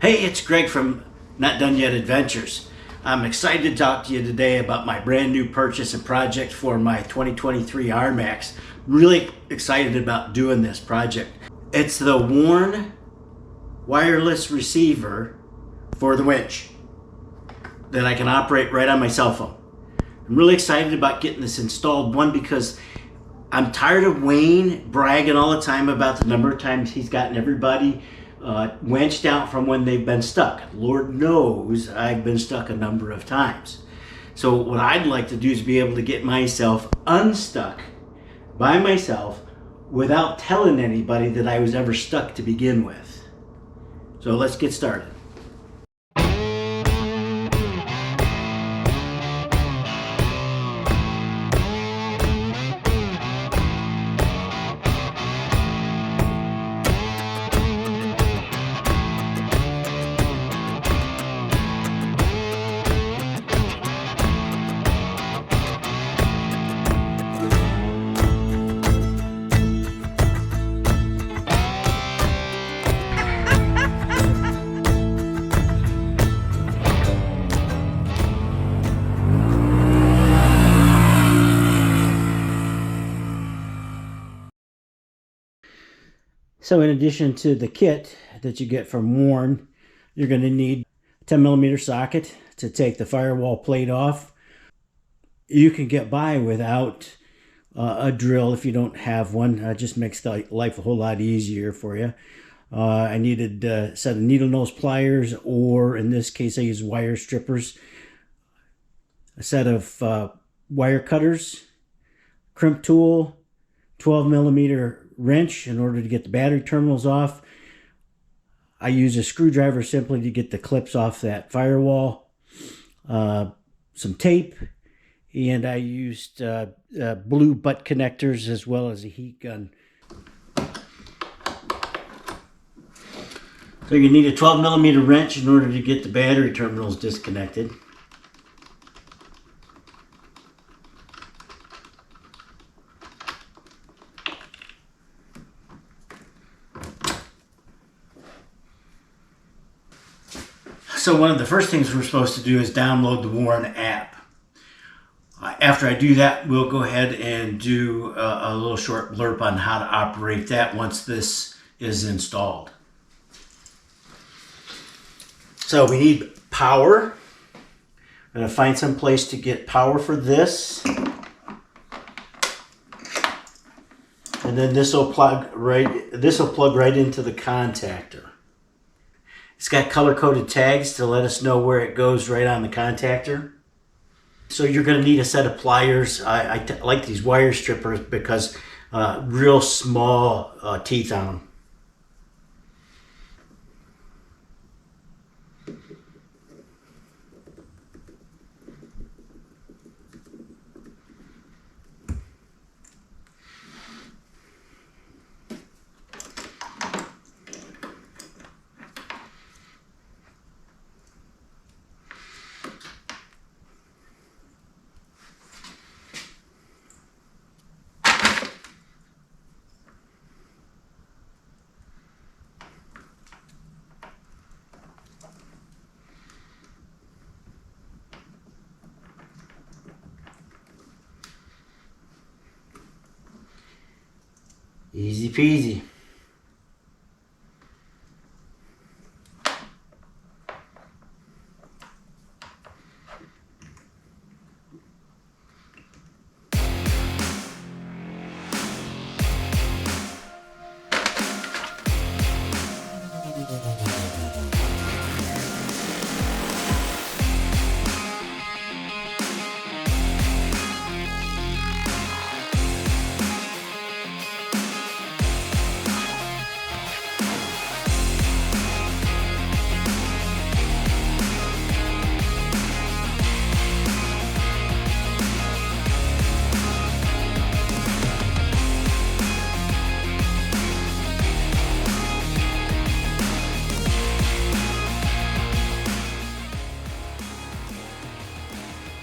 Hey, it's Greg from Not Done Yet Adventures. I'm excited to talk to you today about my brand new purchase and project for my 2023 RMAX. Really excited about doing this project. It's the worn wireless receiver for the winch that I can operate right on my cell phone. I'm really excited about getting this installed. One, because I'm tired of Wayne bragging all the time about the number of times he's gotten everybody winched out from when they've been stuck. Lord knows I've been stuck a number of times. So what I'd like to do is be able to get myself unstuck by myself without telling anybody that I was ever stuck to begin with. So let's get started. So in addition to the kit that you get from Warren, you're going to need a 10mm socket to take the firewall plate off. You can get by without a drill if you don't have one. It just makes life a whole lot easier for you. I needed a set of needle nose pliers, or in this case I use wire strippers, a set of wire cutters, crimp tool, 12mm wrench in order to get the battery terminals off. I use a screwdriver simply to get the clips off that firewall, some tape, and I used blue butt connectors as well as a heat gun. So you need a 12mm wrench in order to get the battery terminals disconnected. So one of the first things we're supposed to do is download the Warren app. After I do that, we'll go ahead and do a little short blurb on how to operate that once this is installed. So we need power. I'm going to find some place to get power for this. And then this will plug right into the contactor. It's got color-coded tags to let us know where it goes right on the contactor. So you're going to need a set of pliers. I like these wire strippers because real small teeth on them. Easy peasy.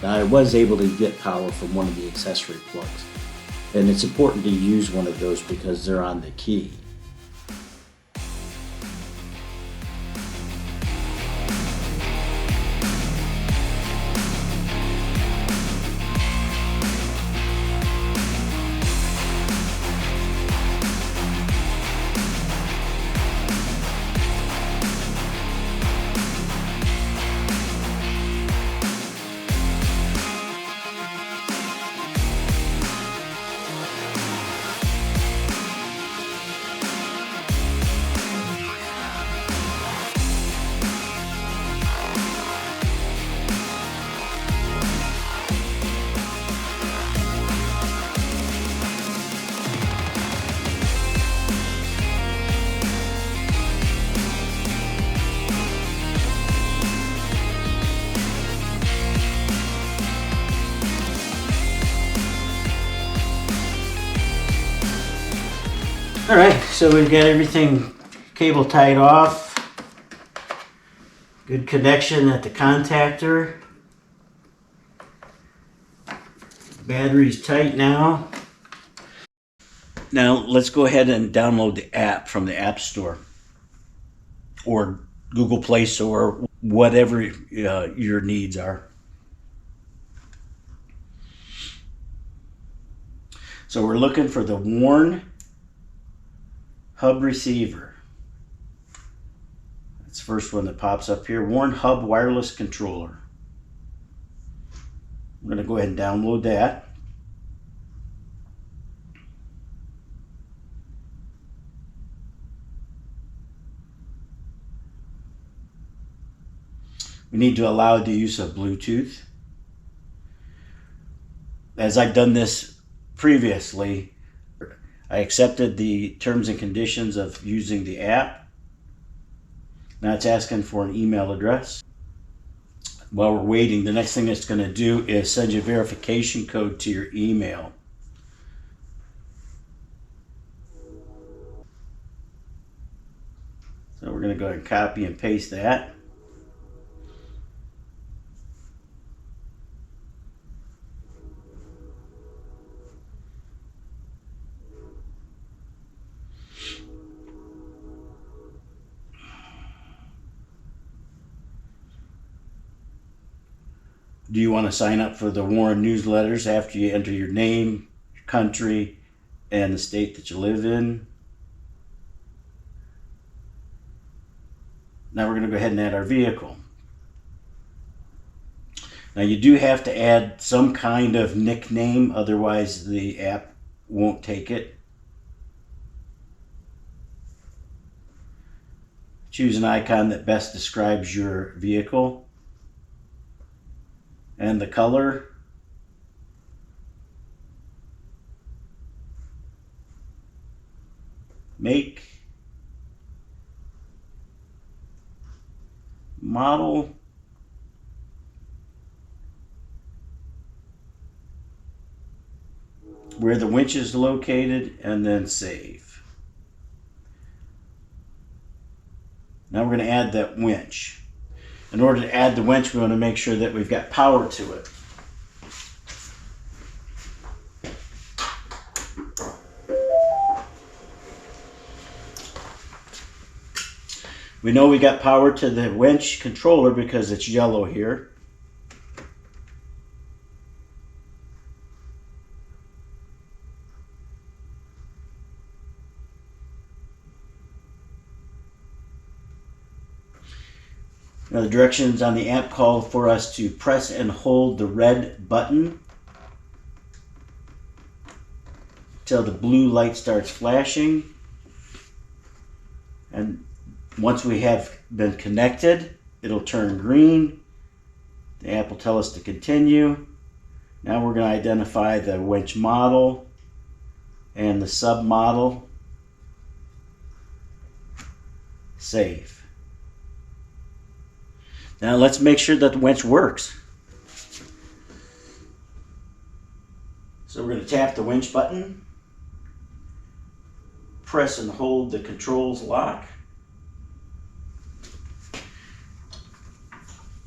I was able to get power from one of the accessory plugs, and it's important to use one of those because they're on the key. All right, so we've got everything cable tied off. Good connection at the contactor. Battery's tight now. Now let's go ahead and download the app from the App Store or Google Play Store, whatever your needs are. So we're looking for the Warn hub receiver. That's the first one that pops up here. Warn hub wireless controller. I'm going to go ahead and download that. We need to allow the use of Bluetooth. As I've done this previously, I accepted the terms and conditions of using the app. Now it's asking for an email address. While we're waiting, the next thing it's going to do is send you a verification code to your email. So we're going to go ahead and copy and paste that. Do you want to sign up for the Warren newsletters after you enter your name, your country, and the state that you live in? Now we're going to go ahead and add our vehicle. Now you do have to add some kind of nickname, otherwise the app won't take it. Choose an icon that best describes your vehicle. And the color. Make. Model. Where the winch is located, and then save. Now we're going to add that winch. In order to add the winch, we want to make sure that we've got power to it. We know we got power to the winch controller because it's yellow here. Now the directions on the app call for us to press and hold the red button until the blue light starts flashing. And once we have been connected, it'll turn green. The app will tell us to continue. Now we're going to identify the winch model and the submodel. Save. Now let's make sure that the winch works. So we're going to tap the winch button, press and hold the controls lock.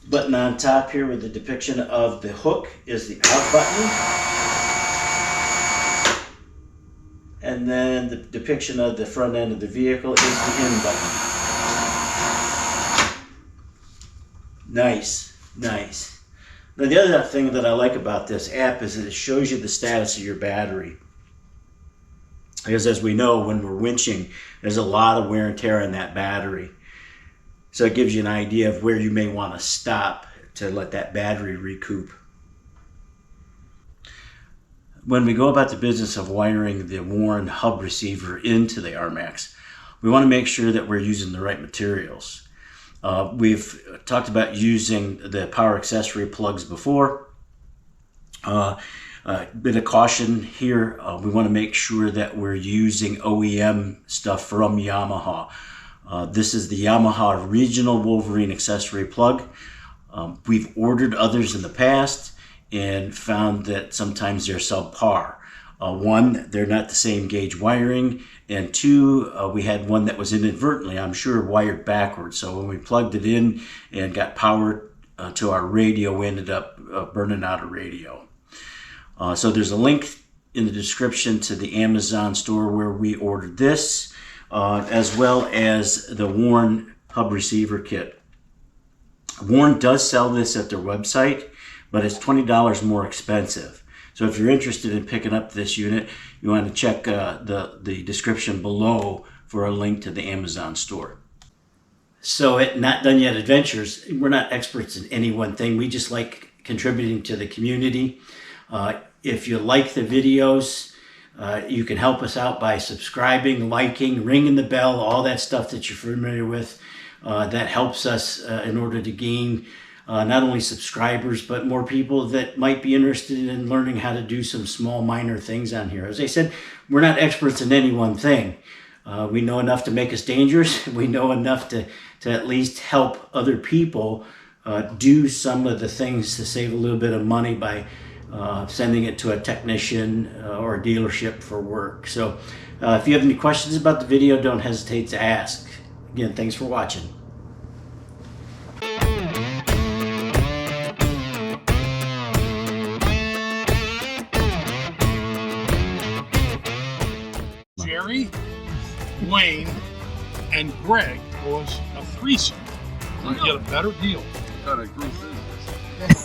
Button on top here with the depiction of the hook is the out button. And then the depiction of the front end of the vehicle is the in button. Nice, nice. Now the other thing that I like about this app is that it shows you the status of your battery. Because as we know, when we're winching, there's a lot of wear and tear on that battery. So it gives you an idea of where you may want to stop to let that battery recoup. When we go about the business of wiring the Warren hub receiver into the RMAX, we want to make sure that we're using the right materials. We've talked about using the power accessory plugs before. Bit of caution here, we want to make sure that we're using OEM stuff from Yamaha. This is the Yamaha original Wolverine accessory plug. We've ordered others in the past and found that sometimes they're subpar. One, they're not the same gauge wiring, and two, we had one that was inadvertently, I'm sure, wired backwards. So when we plugged it in and got power to our radio, we ended up burning out a radio. So there's a link in the description to the Amazon store where we ordered this, as well as the Warn hub receiver kit. Warn does sell this at their website, but it's $20 more expensive. So if you're interested in picking up this unit, you want to check the description below for a link to the Amazon store. So at Not Done Yet Adventures, we're not experts in any one thing. We just like contributing to the community. If you like the videos, you can help us out by subscribing, liking, ringing the bell, all that stuff that you're familiar with. That helps us in order to gain not only subscribers, but more people that might be interested in learning how to do some small minor things on here. As I said, we're not experts in any one thing. We know enough to make us dangerous. We know enough to at least help other people do some of the things to save a little bit of money by sending it to a technician or a dealership for work. So if you have any questions about the video, don't hesitate to ask. Again, thanks for watching. Jerry, Wayne, and Greg was a threesome. You get a better deal. What kind of group is this?